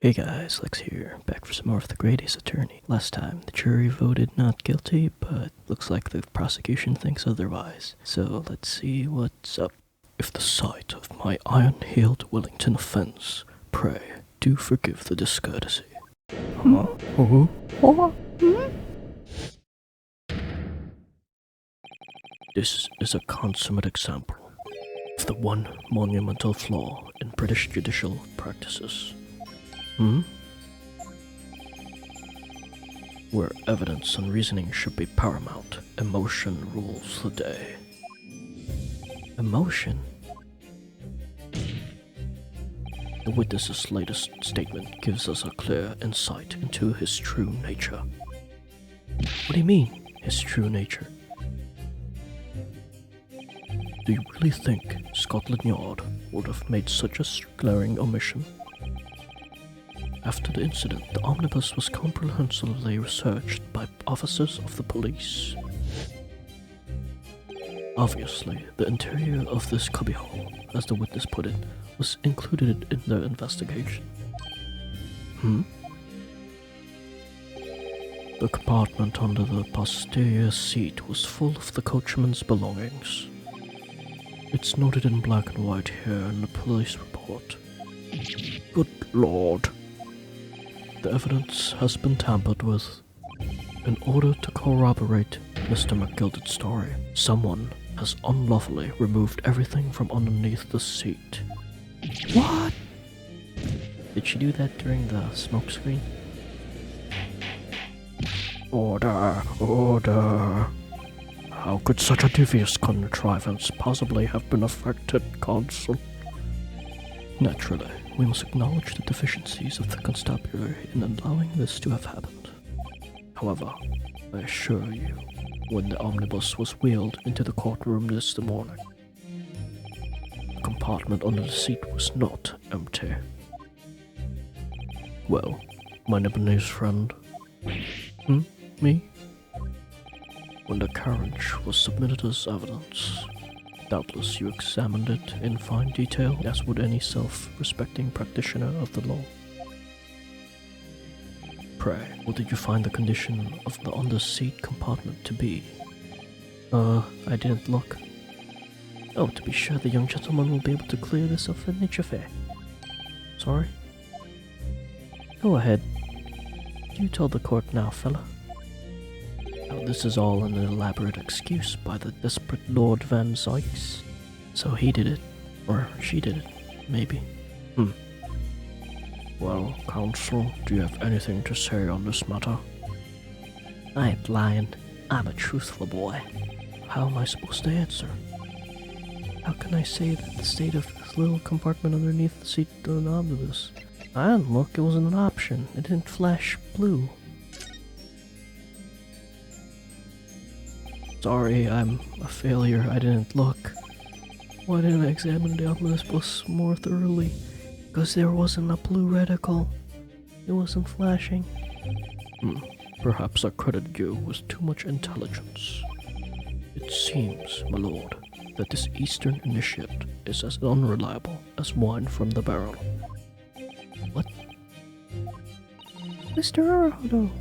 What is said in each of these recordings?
Hey guys, Lex here, back for some more of the Grady's attorney. Last time, the jury voted not guilty, but looks like the prosecution thinks otherwise. So let's see what's up. If the sight of my iron-heeled Wellington offends, pray, do forgive the discourtesy. This is a consummate example of the one monumental flaw in British judicial practices. Where evidence and reasoning should be paramount, emotion rules the day. Emotion? The witness's latest statement gives us a clear insight into his true nature. What do you mean, his true nature? Do you really think Scotland Yard would have made such a glaring omission? After the incident, the omnibus was comprehensively researched by officers of the police. Obviously, the interior of this cubbyhole, as the witness put it, was included in their investigation. The compartment under the posterior seat was full of the coachman's belongings. It's noted in black and white here in the police report. Good Lord. The evidence has been tampered with. In order to corroborate Mr. McGilder's story, someone has unlawfully removed everything from underneath the seat. What? Did she do that during the smoke screen? Order, order. How could such a devious contrivance possibly have been effected, Consul? Naturally, we must acknowledge the deficiencies of the constabulary in allowing this to have happened. However, I assure you, when the omnibus was wheeled into the courtroom this morning, the compartment under the seat was not empty. Well, my Lebanese friend? Me? When the carriage was submitted as evidence, doubtless you examined it in fine detail, as would any self-respecting practitioner of the law. Pray, what did you find the condition of the under-seat compartment to be? I didn't look. Oh, to be sure, the young gentleman will be able to clear this up in each affair. Sorry? Go ahead. You told the court now, fella. Now, this is all an elaborate excuse by the desperate Lord Van Sykes. So he did it. Or she did it, maybe. Well, Counsel, do you have anything to say on this matter? I ain't lying. I'm a truthful boy. How am I supposed to answer? How can I say that the state of this little compartment underneath the seat of an omnibus? I didn't look, it wasn't an option. It didn't flash blue. Sorry, I'm a failure. I didn't look. Why didn't I examine the omnibus more thoroughly? Because there wasn't a blue reticle. It wasn't flashing. Perhaps I credited you with too much intelligence. It seems, my lord, that this Eastern initiate is as unreliable as wine from the barrel. What? Mr. Arahodo.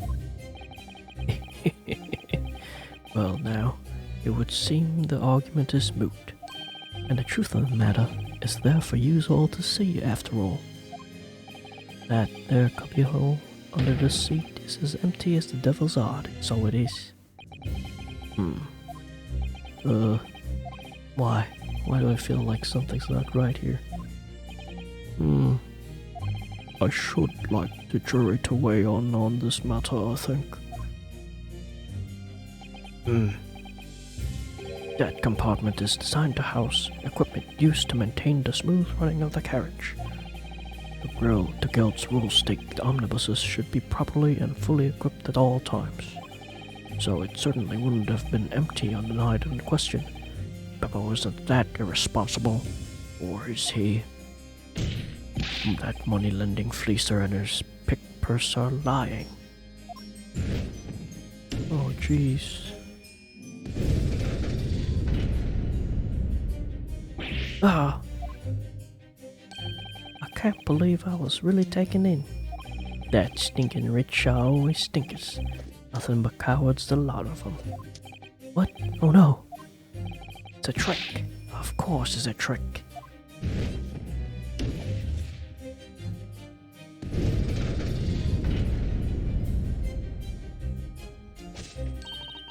Well now, it would seem the argument is moot, and the truth of the matter is there for yous all to see after all. That there cubbyhole under the seat is as empty as the devil's odd, so it is. Why? Why do I feel like something's not right here? I should like the jury to weigh on this matter, I think. That compartment is designed to house equipment used to maintain the smooth running of the carriage. The Guild's rules state the omnibuses should be properly and fully equipped at all times. So it certainly wouldn't have been empty on the night in question. Baka isn't that irresponsible, or is he? That money-lending fleecer and his picked purse are lying. Oh, jeez. I can't believe I was really taken in. That stinking rich are always stinkers. Nothing but cowards, the lot of them. What? Oh no! It's a trick! Of course it's a trick!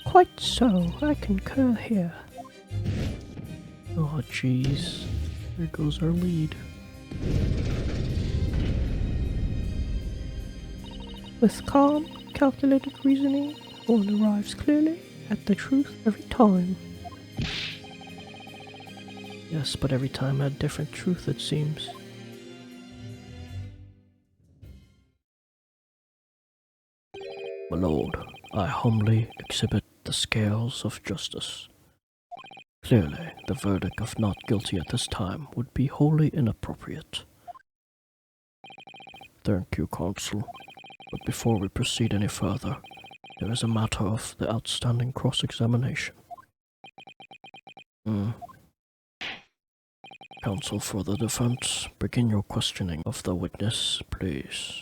Quite so, I concur here. Oh jeez, there goes our lead. With calm, calculated reasoning, one arrives clearly at the truth every time. Yes, but every time had different truth, it seems. My lord, I humbly exhibit the scales of justice. Clearly, the verdict of not guilty at this time would be wholly inappropriate. Thank you, counsel. But before we proceed any further, there is a matter of the outstanding cross-examination. Counsel for the defense, begin your questioning of the witness, please.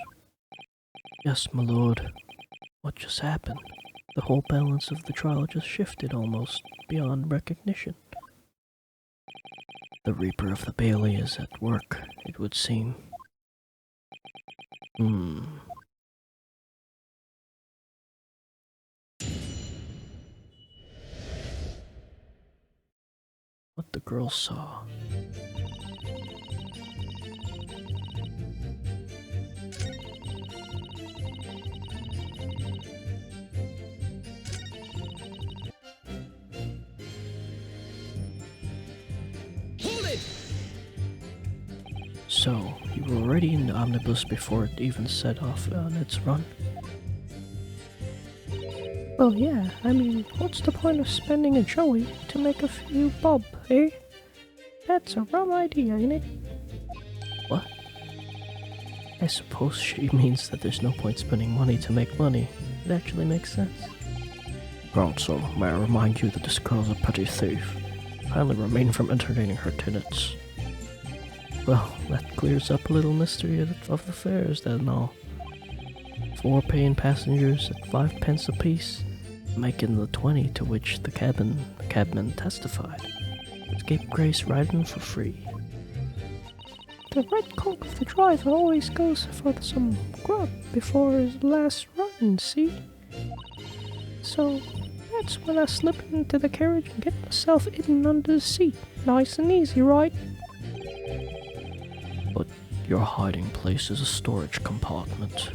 Yes, my lord. What just happened? The whole balance of the trial just shifted almost beyond recognition. The Reaper of the Bailey is at work, it would seem. What the girl saw. So, you were already in the omnibus before it even set off on its run? Well, yeah, I mean, what's the point of spending a joey to make a few bob, eh? That's a rum idea, ain't it? What? I suppose she means that there's no point spending money to make money. It actually makes sense. Counsel, may I remind you that this girl's a petty thief. Kindly refrain from entertaining her tenants. Well, that clears up a little mystery of the fares, then all. 4 paying passengers at 5 pence apiece, making the 20 to which the cabman testified. Scapegrace riding for free. The red coat of the driver always goes for some grub before his last run, see? So that's when I slip into the carriage and get myself hidden under the seat. Nice and easy, right? But your hiding place is a storage compartment,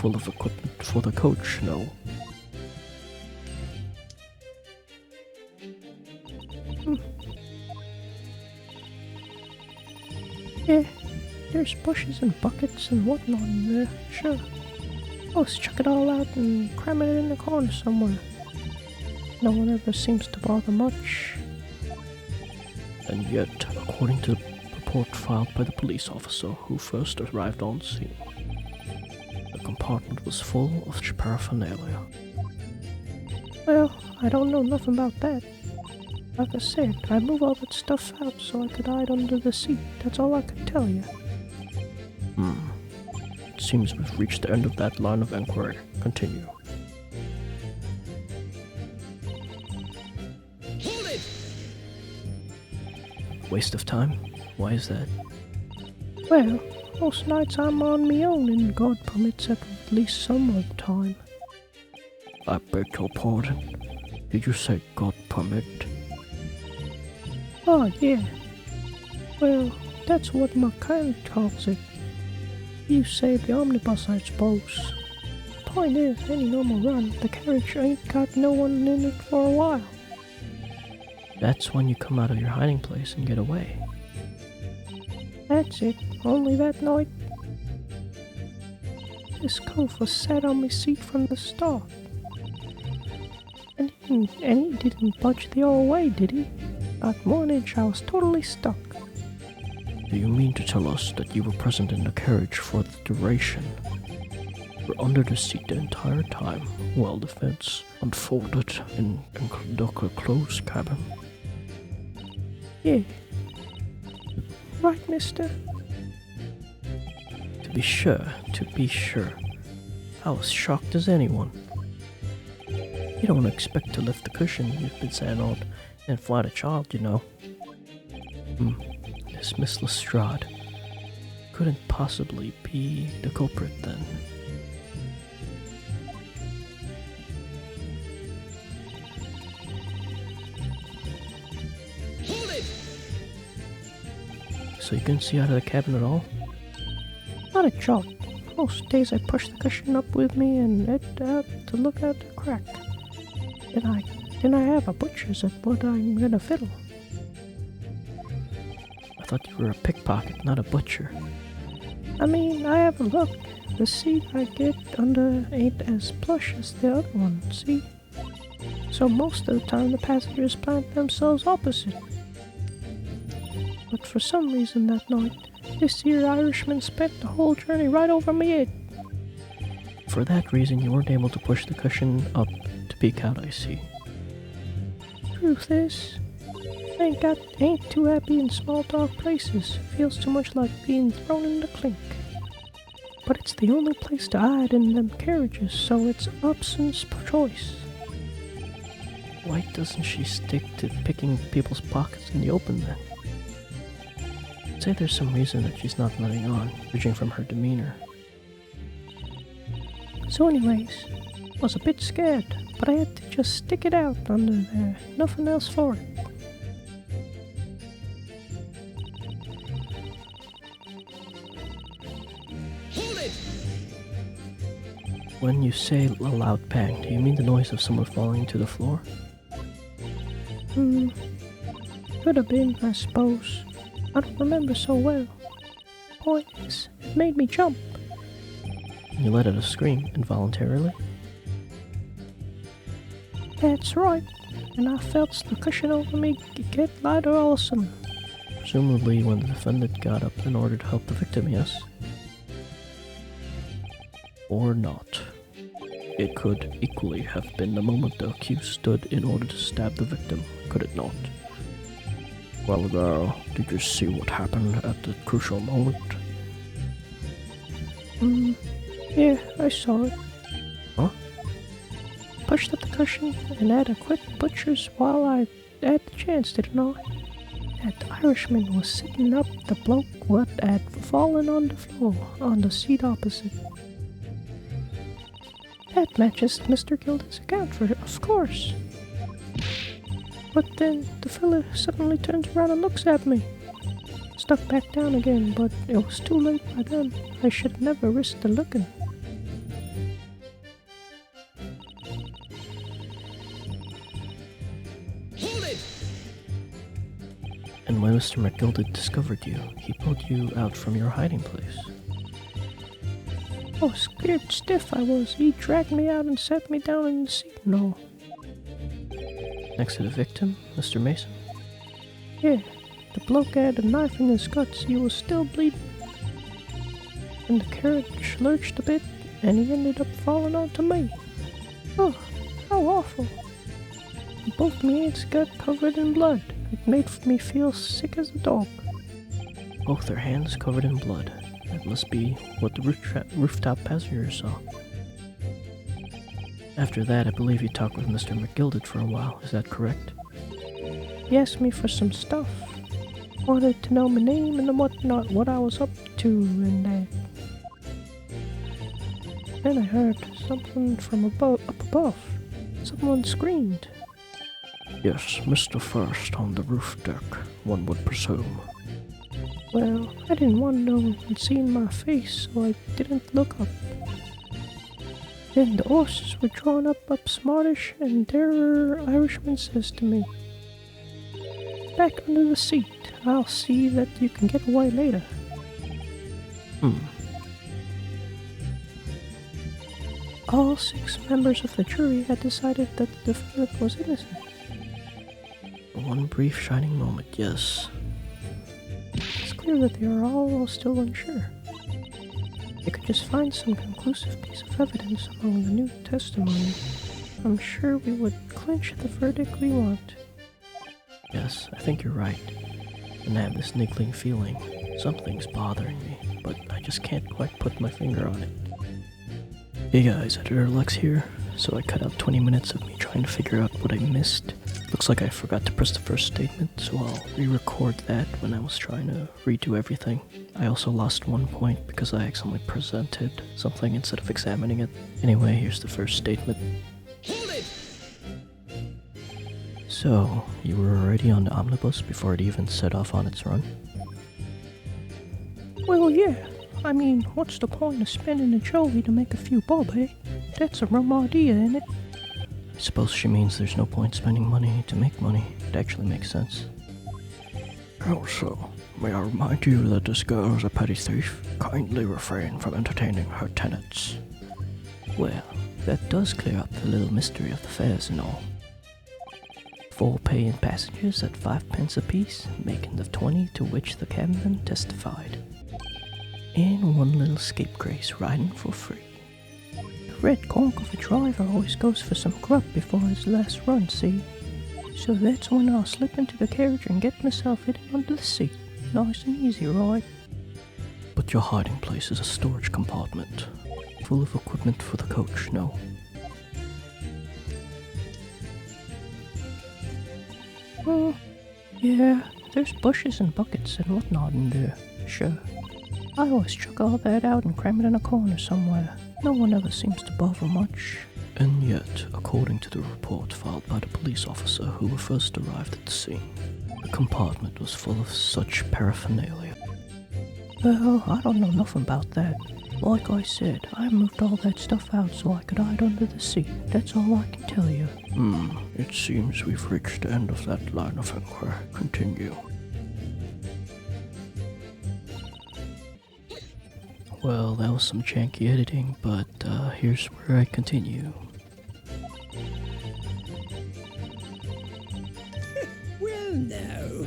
full of equipment for the coach, no? Yeah, there's bushes and buckets and whatnot in there, sure. Let's chuck it all out and cram it in the corner somewhere. No one ever seems to bother much. And yet, according to the report filed by the police officer who first arrived on scene, the compartment was full of paraphernalia. Well, I don't know nothing about that. Like I said, I move all that stuff out so I could hide under the seat. That's all I could tell you. It seems we've reached the end of that line of inquiry. Continue. Hold it! Waste of time? Why is that? Well, most nights I'm on me own and God permits at least some of the time. I beg your pardon. Did you say God permit? Oh, yeah. Well, that's what my kind calls it. You say the omnibus, I suppose. Point is, any normal run, the carriage ain't got no one in it for a while. That's when you come out of your hiding place and get away. That's it, only that night. This cove was sat on my seat from the start. And he didn't budge the whole way, did he? Not 1 inch, I was totally stuck. Do you mean to tell us that you were present in the carriage for the duration? You were under the seat the entire time, while the events unfolded in the closed cabin? Yeah. Right, mister? To be sure. I was shocked as anyone. You don't expect to lift the cushion you've been sat on and flat a child, you know. This Miss Lestrade couldn't possibly be the culprit then. Hold it! So you couldn't see out of the cabin at all? Not a joke. Most days I push the cushion up with me and head out to look at the crack. Then I have a butcher's at what I'm gonna fiddle. I thought you were a pickpocket, not a butcher. I mean, I have a look. The seat I get under ain't as plush as the other one, see? So most of the time the passengers plant themselves opposite. But for some reason that night, this here Irishman spent the whole journey right over me head. For that reason, you weren't able to push the cushion up to peek out, I see. Truth is, I ain't too happy in small dark places. Feels too much like being thrown in the clink. But it's the only place to hide in them carriages, so it's Upson's choice. Why doesn't she stick to picking people's pockets in the open then? I'd say there's some reason that she's not letting on, judging from her demeanor. So anyways, I was a bit scared, but I had to just stick it out under there. Nothing else for it. Hold it! When you say a loud bang, do you mean the noise of someone falling to the floor? Could have been, I suppose. I don't remember so well. Point is, it made me jump. You let out a scream involuntarily? That's right. And I felt the cushion over me get lighter all of a sudden. Presumably when the defendant got up in order to help the victim, yes? Or not. It could equally have been the moment the accused stood in order to stab the victim, could it not? Well, girl, did you see what happened at the crucial moment? Yeah, I saw it. Huh? Pushed up the cushion and had a quick butcher's while I had the chance, didn't I? That Irishman was sitting up the bloke what had fallen on the floor on the seat opposite. That matches Mr. Gilden's account for it, of course. But then the fella suddenly turns around and looks at me. Stuck back down again, but it was too late by then. I should never risk the looking. Hold it! And when Mr. McGilded discovered you, he pulled you out from your hiding place. Oh, scared stiff I was. He dragged me out and sat me down in the seat and all. Next to the victim, Mr. Mason? Yeah, the bloke had a knife in his guts. He was still bleeding. And the carriage lurched a bit, and he ended up falling onto me. Oh, how awful. And both my hands got covered in blood. It made me feel sick as a dog. Both their hands covered in blood. That must be what the rooftop passengers saw. After that, I believe you talked with Mr. McGilded for a while. Is that correct? He asked me for some stuff. Wanted to know my name and whatnot, what I was up to, and that. Then I heard something from up above. Someone screamed. Yes, Mr. First on the roof deck, one would presume. Well, I didn't want no one seeing my face, so I didn't look up. Then the horses were drawn up smartish, and there Irishman says to me, "Back under the seat. I'll see that you can get away later." All 6 members of the jury had decided that the defendant was innocent. One brief shining moment, yes. It's clear that they are all still unsure. They could just find some conclusive piece of evidence among the new testimony. I'm sure we would clinch the verdict we want. Yes, I think you're right. And I have this niggling feeling. Something's bothering me, but I just can't quite put my finger on it. Hey guys, Editor Lex here. So I cut out 20 minutes of me trying to figure out what I missed. Looks like I forgot to press the first statement, so I'll re-record that when I was trying to redo everything. I also lost 1 point because I accidentally presented something instead of examining it. Anyway, here's the first statement. Hold it! So, you were already on the omnibus before it even set off on its run? Well, yeah. I mean, what's the point of spending a jolly to make a few bob, eh? That's a rum idea, ain't it? I suppose she means there's no point spending money to make money. It actually makes sense. Also, may I remind you that this girl is a petty thief? Kindly refrain from entertaining her tenants. Well, that does clear up the little mystery of the fares and all. 4 paying passengers at 5 pence apiece, making the 20 to which the cabman testified. And 1 little scapegrace riding for free. The red conk of a driver always goes for some grub before his last run, see? So that's when I'll slip into the carriage and get myself hidden under the seat. Nice and easy, right? But your hiding place is a storage compartment, full of equipment for the coach, no? Oh, yeah, there's bushes and buckets and whatnot in there, sure. I always chuck all that out and cram it in a corner somewhere. No one ever seems to bother much. And yet, according to the report filed by the police officer who first arrived at the scene, the compartment was full of such paraphernalia. Well, I don't know nothing about that. Like I said, I moved all that stuff out so I could hide under the seat. That's all I can tell you. It seems we've reached the end of that line of inquiry. Continue. Well, that was some janky editing, but here's where I continue. Well, no.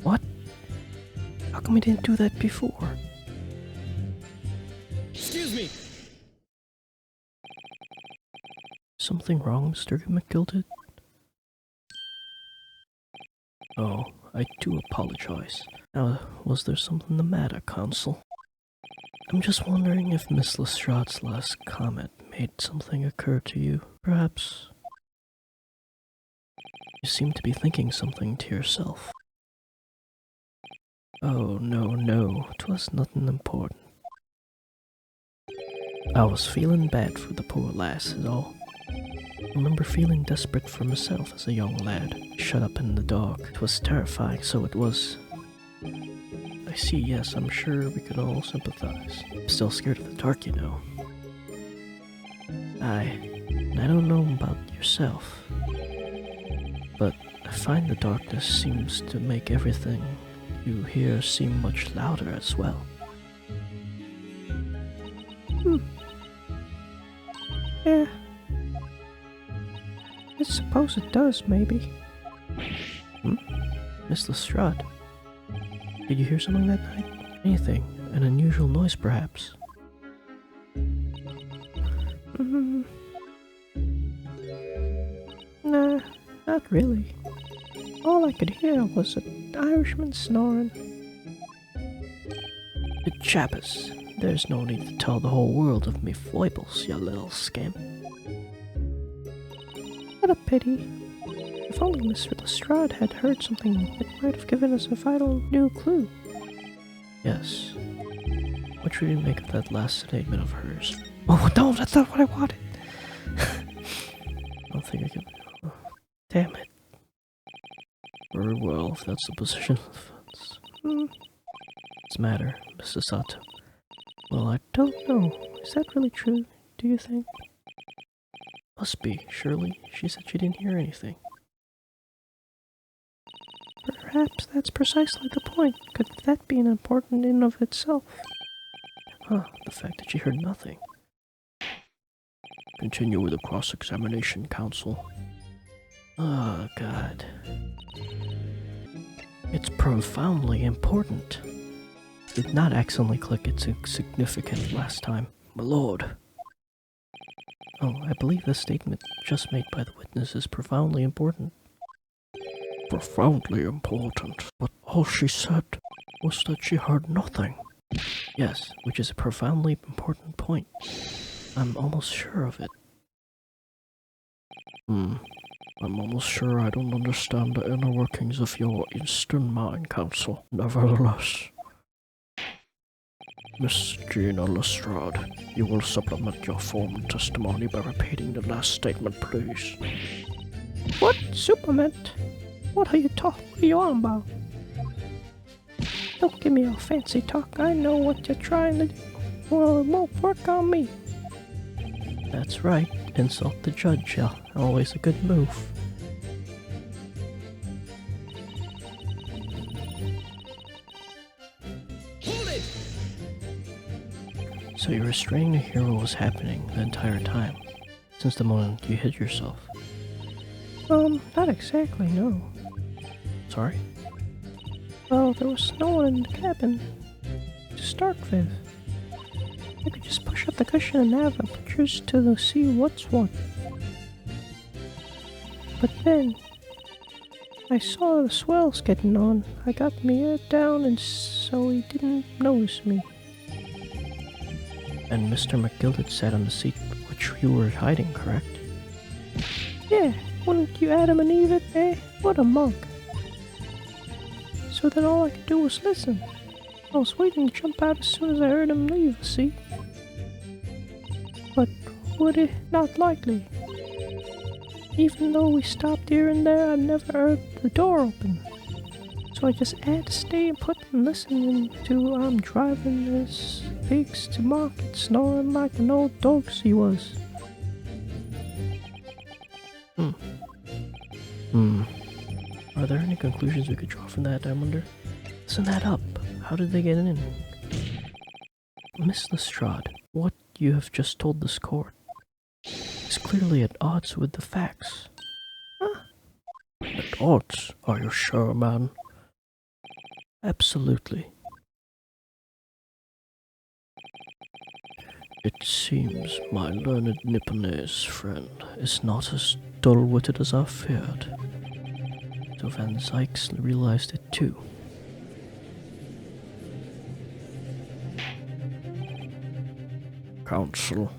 What? How come we didn't do that before? Excuse me. Something wrong, Mr. McGilded? Oh, I do apologize. Now, was there something the matter, Consul? I'm just wondering if Miss Lestrade's last comment made something occur to you, perhaps. You seem to be thinking something to yourself. Oh, no, 'twas nothing important. I was feeling bad for the poor lass, is all. I remember feeling desperate for myself as a young lad, shut up in the dark. 'Twas terrifying, so it was. I see, yes, I'm sure we could all sympathize. I'm still scared of the dark, you know. I don't know about yourself, but I find the darkness seems to make everything you hear seem much louder as well. Yeah. I suppose it does, maybe. Miss Lestrade, did you hear something that night? Anything? An unusual noise, perhaps? Nah, not really. All I could hear was an Irishman snoring. The Chappers, there's no need to tell the whole world of me foibles, you little scamp. What a pity. If only Mr. Lestrade had heard something, it might have given us a vital new clue. Yes. What should we make of that last statement of hers? Oh, no, that's not what I wanted. I don't think I can. Oh, damn it. Very well, if that's the position of defense. What's the matter, Mr. Sato? Well, I Don't know. Is that really true, do you think? must be, surely. She said she didn't hear anything. Perhaps that's precisely the point. Could that be an important in of itself? Huh, the fact that she heard nothing. Continue with the cross-examination, Counsel. Oh, God. It's profoundly important. Did not accidentally click it's significant last time. My lord. Oh, I believe the statement just made by the witness is profoundly important. Profoundly important? But all she said was that she heard nothing. Yes, which is a profoundly important point. I'm almost sure of it. I'm almost sure I don't understand the inner workings of your Eastern Mind Council. Nevertheless, Miss Gina Lestrade, you will supplement your formal testimony by repeating the last statement, please. What? Supplement? What are you on about? Don't give me a fancy talk. I know what you're trying to do. Well, it won't work on me. That's right. Insult the judge. Always a good move. Hold it! So you were straining to hear what was happening the entire time, since the moment you hid yourself. Not exactly, no. Sorry? Well, there was no one in the cabin to start with. I could just push up the cushion and have a pictures to see what's what. But then, I saw the swells getting on. I got my ear down and so he didn't notice me. And Mr. McGilded sat on the seat which you were hiding, correct? Yeah, wouldn't you Adam and Eve it, eh? What a mug. So then all I could do was listen. I was waiting to jump out as soon as I heard him leave, see? But would it? Not likely. Even though we stopped here and there, I never heard the door open. So I just had to stay and put and listen to I'm driving his pigs to market, snoring like an old dog he was. Are there any conclusions we could draw from that, I wonder? Listen that up. How did they get in? Miss Lestrade, what you have just told this court is clearly at odds with the facts. Huh? At odds? Are you sure, man? Absolutely. It seems my learned Nipponese friend is not as dull-witted as I feared. So Van Zykes realized it too. Counsel,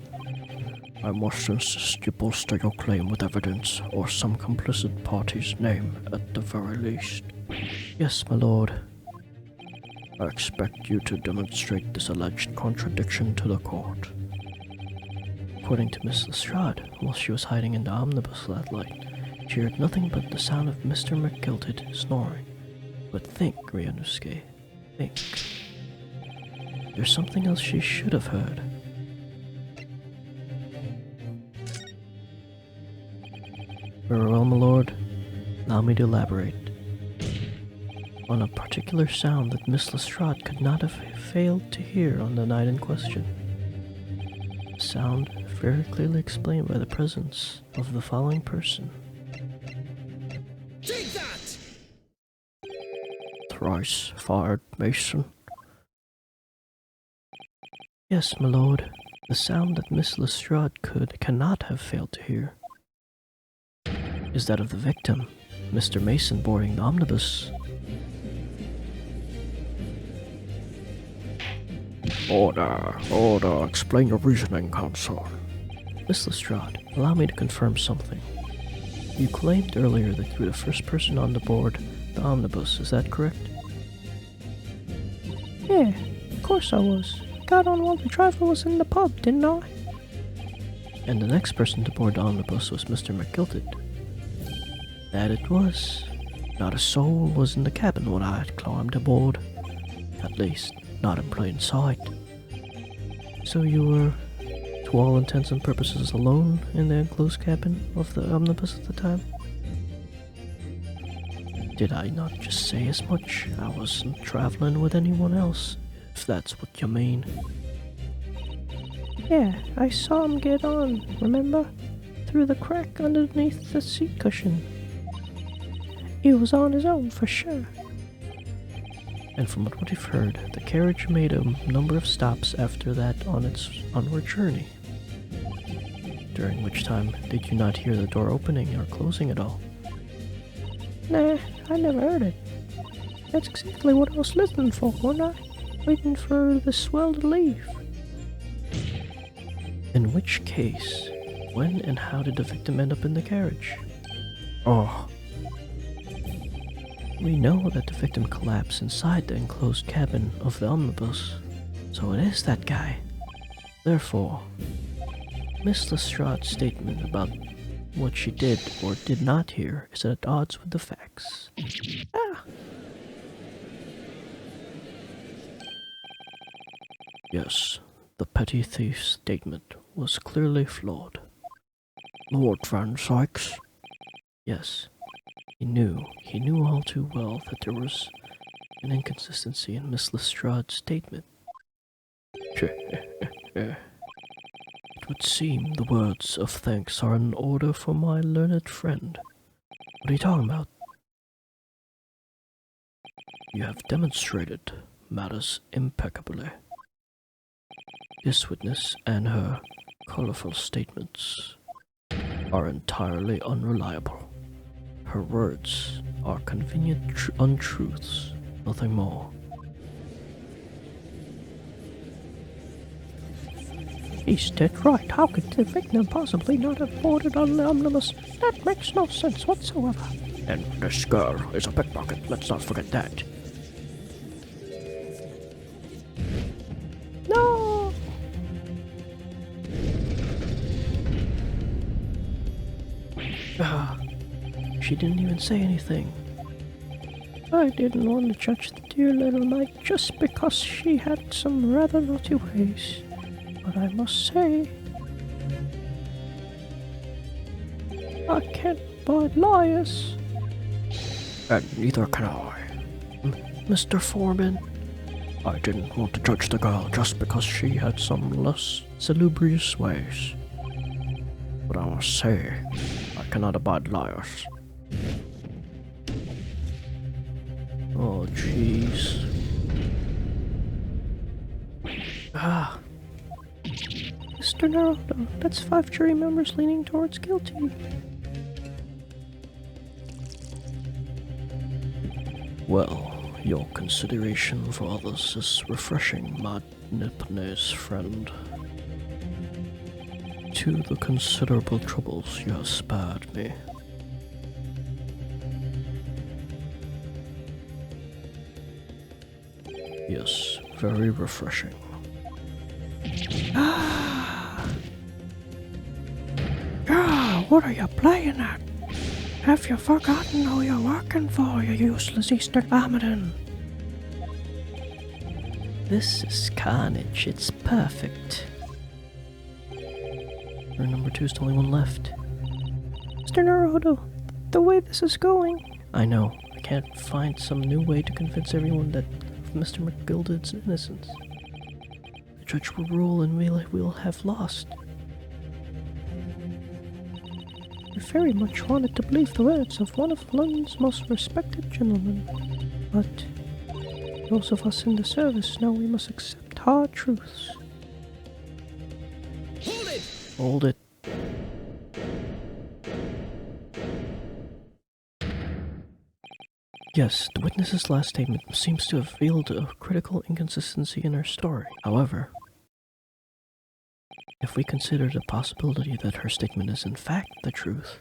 I must insist you bolster your claim with evidence or some complicit party's name at the very least. Yes, my lord. I expect you to demonstrate this alleged contradiction to the court. According to Miss Lestrade, while she was hiding in the omnibus that night, she heard nothing but the sound of Mr. McGilded snoring. But think, Ryunosuke, think. There's something else she should have heard. Very well, my lord. Allow me to elaborate. On a particular sound that Miss Lestrade could not have failed to hear on the night in question. A sound very clearly explained by the presence of the following person. Take that! Thrice fired, Mason. Yes, my lord. The sound that Miss Lestrade cannot have failed to hear is that of the victim, Mr. Mason boarding the omnibus. Order, explain your reasoning, counsel. Miss Lestrade, allow me to confirm something. You claimed earlier that you were the first person on the board the omnibus, is that correct? Yeah, of course I was. I got on while the driver was in the pub, didn't I? And the next person to board the omnibus was Mr. McGilded. That it was. Not a soul was in the cabin when I had climbed aboard. At least, not in plain sight. So you were, to all intents and purposes, alone in the enclosed cabin of the omnibus at the time? Did I not just say as much? I wasn't traveling with anyone else, if that's what you mean. Yeah, I saw him get on, remember? Through the crack underneath the seat cushion. He was on his own, for sure. And from what we've heard, the carriage made a number of stops after that on its onward journey. During which time, did you not hear the door opening or closing at all? Nah, I never heard it. That's exactly what I was listening for, wasn't I? Waiting for the swell to leave. In which case, when and how did the victim end up in the carriage? Oh. We know that the victim collapsed inside the enclosed cabin of the omnibus, so it is that guy. Therefore, Miss Lestrade's statement about what she did or did not hear is at odds with the facts. Ah. Yes, the petty thief's statement was clearly flawed. Lord Van Sykes? Yes, he knew all too well that there was an inconsistency in Miss Lestrade's statement. It would seem the words of thanks are in order for my learned friend. What are you talking about? You have demonstrated matters impeccably. This witness and her colorful statements are entirely unreliable. Her words are convenient untruths, nothing more. He's dead right. How could the victim possibly not have boarded on the omnibus? That makes no sense whatsoever. And this girl is a pickpocket, let's not forget that. No! She didn't even say anything. I didn't want to judge the dear little mite just because she had some rather naughty ways. But I must say, I can't abide liars. And neither can I. Mr. Foreman, I didn't want to judge the girl just because she had some less salubrious ways. But I must say, I cannot abide liars. Oh, jeez. Mr. Naruto, that's 5 jury members leaning towards guilty. Well, your consideration for others is refreshing, my Nipponese friend. To the considerable troubles you have spared me. Yes, very refreshing. What are you playing at? Have you forgotten who you're working for, you useless Eastern Armadon? This is carnage, it's perfect. For number 2 is the only one left. Mr. Naruto, the way this is going... I know, I can't find some new way to convince everyone that of Mr. McGilded's innocence. The judge will rule and we'll have lost. I very much wanted to believe the words of one of London's most respected gentlemen, but those of us in the service know we must accept hard truths. Hold it! Hold it. Yes, the witness's last statement seems to have revealed a critical inconsistency in her story. However, if we consider the possibility that her statement is in fact the truth,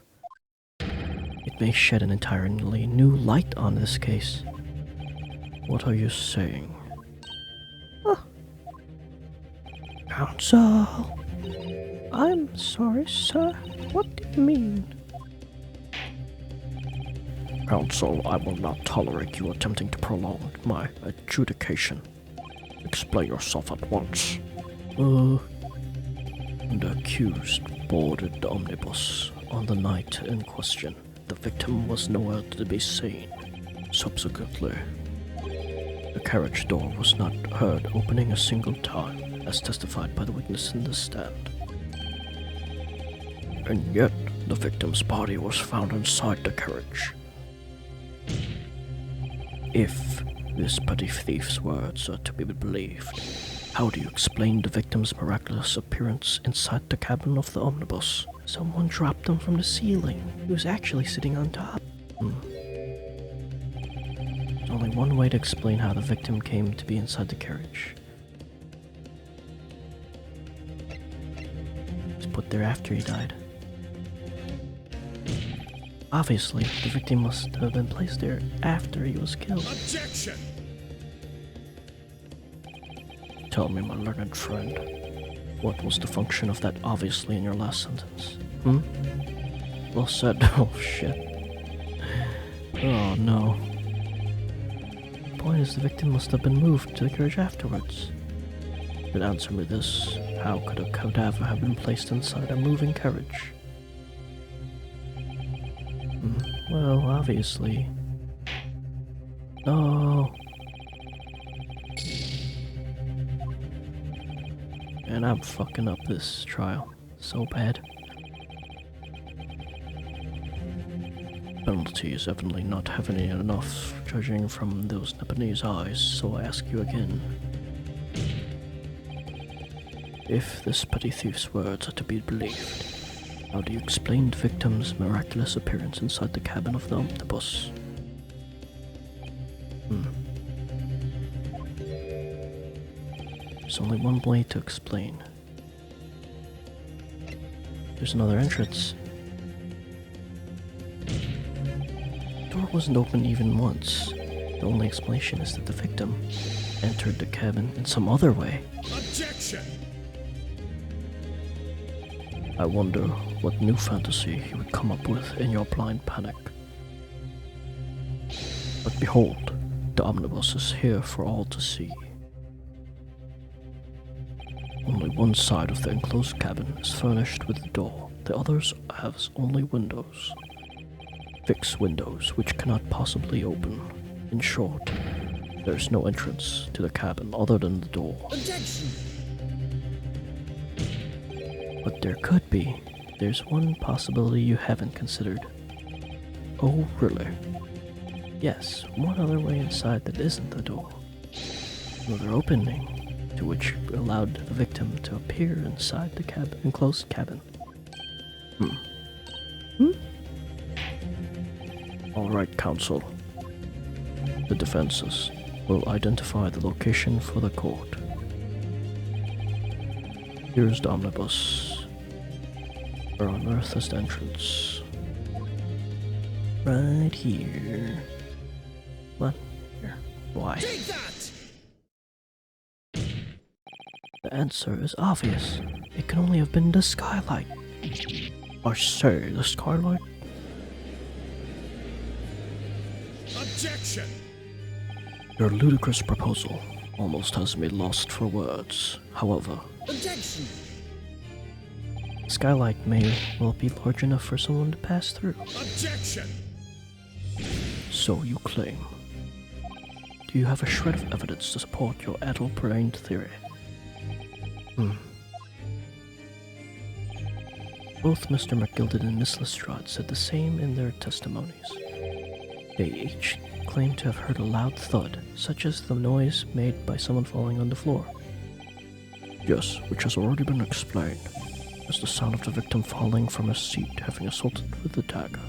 it may shed an entirely new light on this case. What are you saying? Counsel! I'm sorry, sir. What do you mean? Counsel, I will not tolerate you attempting to prolong my adjudication. Explain yourself at once. The accused boarded the omnibus on the night in question. The victim was nowhere to be seen. Subsequently, the carriage door was not heard opening a single time, as testified by the witness in the stand. And yet, the victim's body was found inside the carriage. If this petty thief's words are to be believed, how do you explain the victim's miraculous appearance inside the cabin of the omnibus? Someone dropped them from the ceiling. He was actually sitting on top. There's only one way to explain how the victim came to be inside the carriage. put there after he died. Obviously, the victim must have been placed there after he was killed. Objection! Tell me, my learned friend, what was the function of that obviously in your last sentence? Well said. Oh shit. Oh no. The point is the victim must have been moved to the carriage afterwards. But answer me this, how could a cadaver have been placed inside a moving carriage? Well, obviously. No. And I'm fucking up this trial so bad. Penalty is evidently not heavy enough, judging from those Nepalese eyes, so I ask you again. If this petty thief's words are to be believed, how do you explain the victim's miraculous appearance inside the cabin of the omnibus? There's only one way to explain. There's another entrance. The door wasn't open even once. The only explanation is that the victim entered the cabin in some other way. Objection! I wonder what new fantasy you would come up with in your blind panic. But behold, the omnibus is here for all to see. Only one side of the enclosed cabin is furnished with a door, the others have only windows. Fixed windows which cannot possibly open. In short, there is no entrance to the cabin other than the door. Objection! But there could be. There's one possibility you haven't considered. Oh, really? Yes, one other way inside that isn't the door. Another opening, to which allowed the victim to appear inside the enclosed cabin. All right, counsel. The defenses will identify the location for the court. Here's the omnibus. Where on earth is the entrance? Right here. What? Here. Why? Take that! The answer is obvious. It can only have been the skylight. I say, the skylight? Objection! Your ludicrous proposal almost has me lost for words. However, Objection! the skylight may well be large enough for someone to pass through. Objection! So you claim. Do you have a shred of evidence to support your addle-brained theory? Both Mr. McGilded and Miss Lestrade said the same in their testimonies. They each claimed to have heard a loud thud, such as the noise made by someone falling on the floor. Yes, which has already been explained, as the sound of the victim falling from a seat having assaulted with the dagger.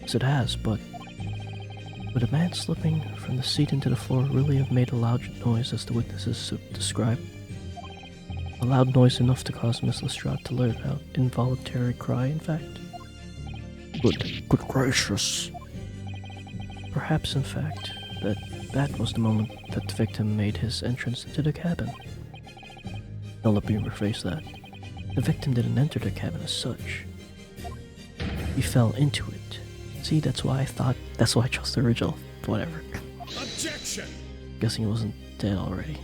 Yes, it has, but would a man slipping from the seat into the floor really have made a loud noise as the witnesses described? A loud noise enough to cause Miss Lestrade to let out an involuntary cry, in fact? Good gracious. Perhaps, in fact, that was the moment that the victim made his entrance into the cabin. Now let me rephrase that. The victim didn't enter the cabin as such. He fell into it. See, that's why I chose the original. Whatever. Objection! Guessing he wasn't dead already.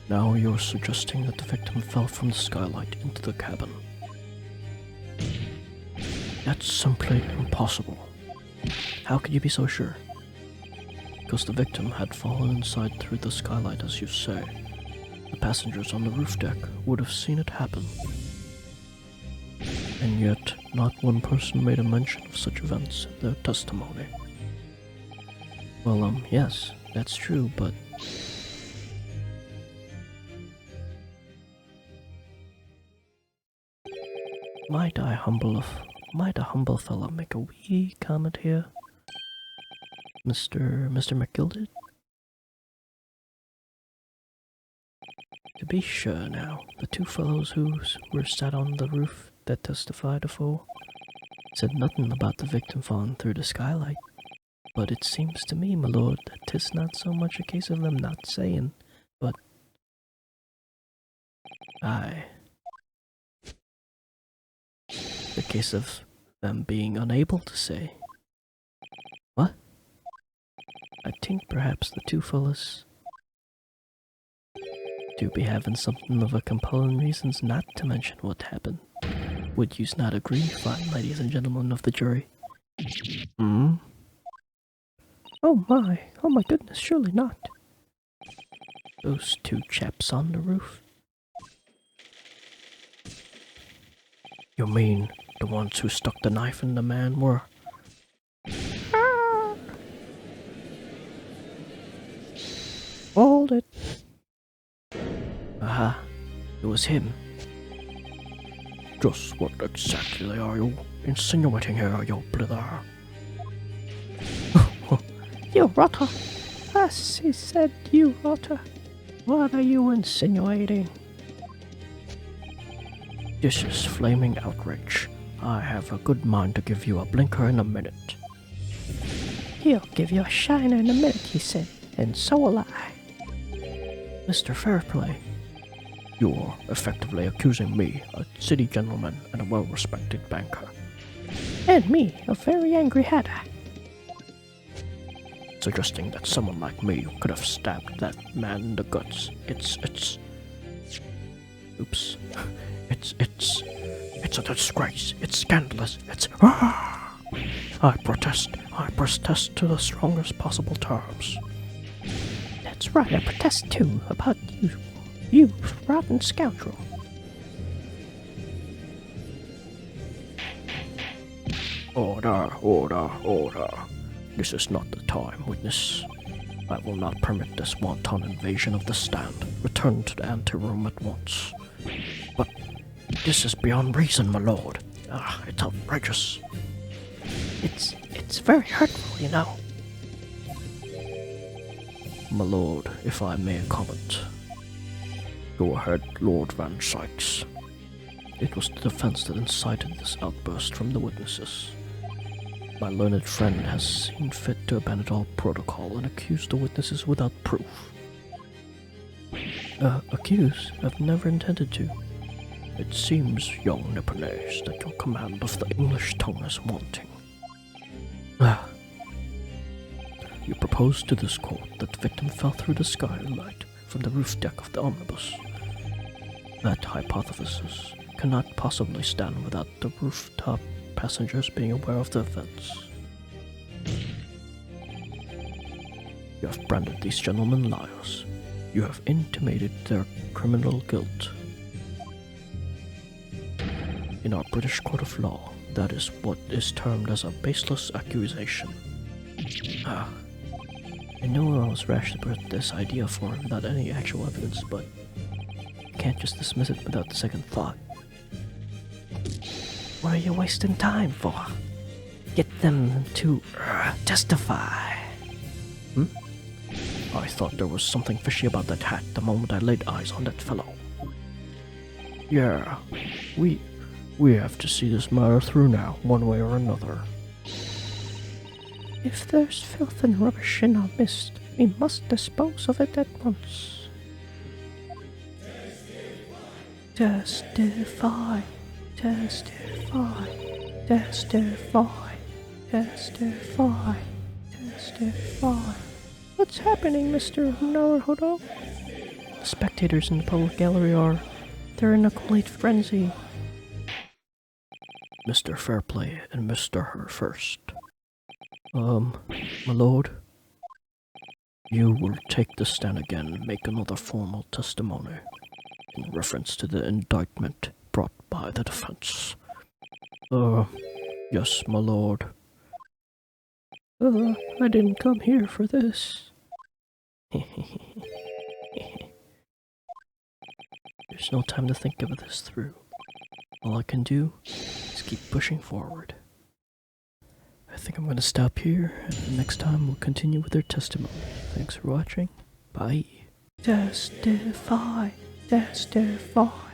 Now you're suggesting that the victim fell from the skylight into the cabin. That's simply impossible. How could you be so sure? Because the victim had fallen inside through the skylight, as you say. The passengers on the roof deck would have seen it happen. And yet, not one person made a mention of such events in their testimony. Well, yes, that's true, but... Might a humble fella make a wee comment here? Mr. McGilded? To be sure now, the two fellows who were sat on the roof that testified afore said nothing about the victim falling through the skylight. But it seems to me, my lord, that 'tis not so much a case of them not saying, but aye, the case of them being unable to say. What? I think perhaps the two fellas do be having something of a compelling reasons not to mention what happened. Would yous not agree, fine ladies and gentlemen of the jury? Hmm? Oh my goodness, surely not. Those two chaps on the roof? You mean the ones who stuck the knife in the man were? Hold it. Aha, it was him. Just what exactly are you insinuating here, you blither? You rotter. As he said, you rotter. What are you insinuating? This is flaming outrage. I have a good mind to give you a blinker in a minute. He'll give you a shiner in a minute, he said, and so will I. Mr. Fairplay, You're effectively accusing me, a city gentleman and a well-respected banker. And me, a very angry hatter. Suggesting that someone like me could have stabbed that man in the guts. Oops. It's a disgrace. It's scandalous. I protest to the strongest possible terms. That's right, I protest too, about you rotten scoundrel. Order. This is not the time, witness. I will not permit this wanton invasion of the stand. Return to the anteroom at once. But this is beyond reason, my lord. It's outrageous. It's very hurtful, you know. My lord, if I may comment. Go ahead, Lord Van Sykes. it was the defense that incited this outburst from the witnesses. My learned friend has seen fit to abandon all protocol and accuse the witnesses without proof. Accuse? I've never intended to. It seems, young Nipponese, that your command of the English tongue is wanting. You propose to this court that the victim fell through the skylight from the roof deck of the omnibus. That hypothesis cannot possibly stand without the rooftop passengers being aware of the events. You have branded these gentlemen liars. You have intimated their criminal guilt. In our British court of law, that is what is termed as a baseless accusation. I know I was rash to put this idea forward without any actual evidence, but you can't just dismiss it without second thought. What are you wasting time for? Get them to testify. I thought there was something fishy about that hat the moment I laid eyes on that fellow. Yeah, we have to see this matter through now, one way or another. If there's filth and rubbish in our midst, we must dispose of it at once. Testify, testify, testify, testify, testify. What's happening, Mr. Naruhodo? The spectators in the public gallery they're in a complete frenzy. Mr. Fairplay and Mr. Her first. My lord? You will take the stand again and make another formal testimony in reference to the indictment brought by the defense. Yes, my lord. I didn't come here for this. There's no time to think of this through. All I can do is keep pushing forward. I think I'm going to stop here, and next time we'll continue with their testimony. Thanks for watching. Bye. Testify, That's their fault.